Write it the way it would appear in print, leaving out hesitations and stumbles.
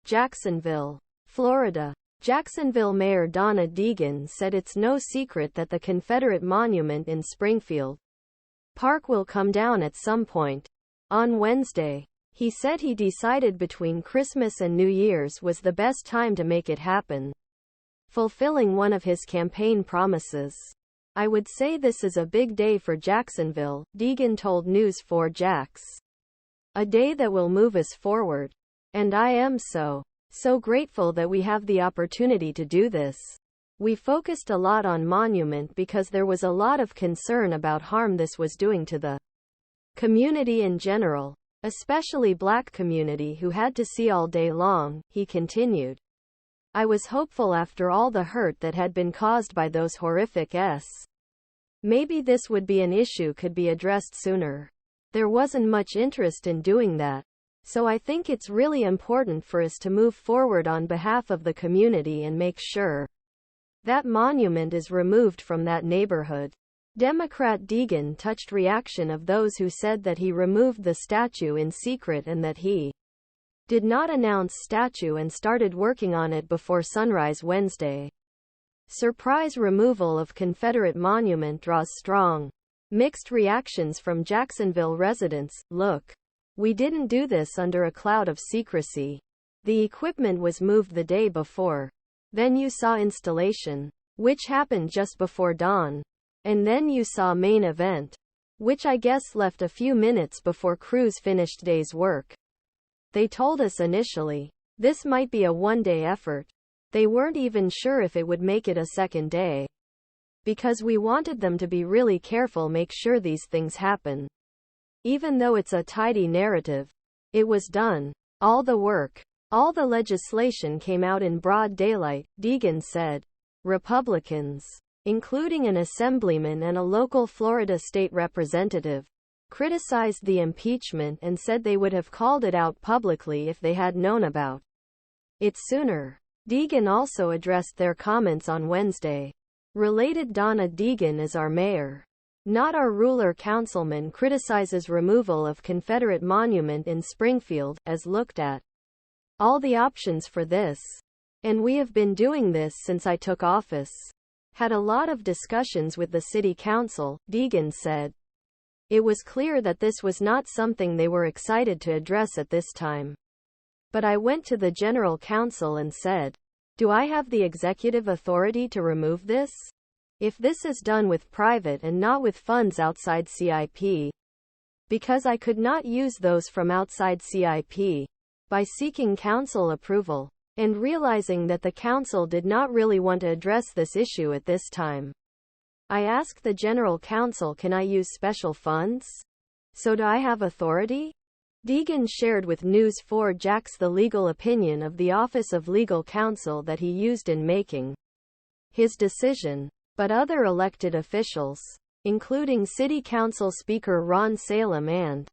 Jacksonville, Florida. Jacksonville Mayor Donna Deegan said it's no secret that the Confederate monument in Springfield Park will come down at some point. On Wednesday, he said he decided between Christmas and New Year's was the best time to make it happen, fulfilling one of his campaign promises. I would say this is a big day for Jacksonville, Deegan told News 4 Jax. A day that will move us forward. And I am so grateful that we have the opportunity to do this. We focused a lot on monument because there was a lot of concern about harm this was doing to the community in general, especially black community who had to see all day long, he continued. I was hopeful after all the hurt that had been caused by those horrific maybe this would be an issue could be addressed sooner. There wasn't much interest in doing that. So I think it's really important for us to move forward on behalf of the community and make sure that monument is removed from that neighborhood. Democrat Deegan touched reaction of those who said that he removed the statue in secret and that he did not announce statue and started working on it before sunrise Wednesday. Surprise removal of Confederate monument draws strong, mixed reactions from Jacksonville residents. Look, we didn't do this under a cloud of secrecy. The equipment was moved the day before. Then you saw installation, which happened just before dawn. And then you saw main event, which I guess left a few minutes before crews finished day's work. They told us initially, this might be a one-day effort. They weren't even sure if it would make it a second day. Because we wanted them to be really careful, make sure these things happen. Even though it's a tidy narrative, it was done. All the work, all the legislation came out in broad daylight, Deegan said. Republicans, including an assemblyman and a local Florida state representative, criticized the impeachment and said they would have called it out publicly if they had known about it sooner. Deegan also addressed their comments on Wednesday. Related Donna Deegan is our mayor, not our ruler. Councilman criticizes removal of Confederate monument in Springfield, as looked at all the options for this. And we have been doing this since I took office. Had a lot of discussions with the city council, Deegan said. It was clear that this was not something they were excited to address at this time. But I went to the general counsel and said, do I have the executive authority to remove this? If this is done with private and not with funds outside CIP. Because I could not use those from outside CIP. By seeking council approval, and realizing that the council did not really want to address this issue at this time, I asked the general counsel, can I use special funds? So do I have authority? Deegan shared with News 4 Jax the legal opinion of the Office of Legal Counsel that he used in making his decision. But other elected officials, including City Council Speaker Ron Salem and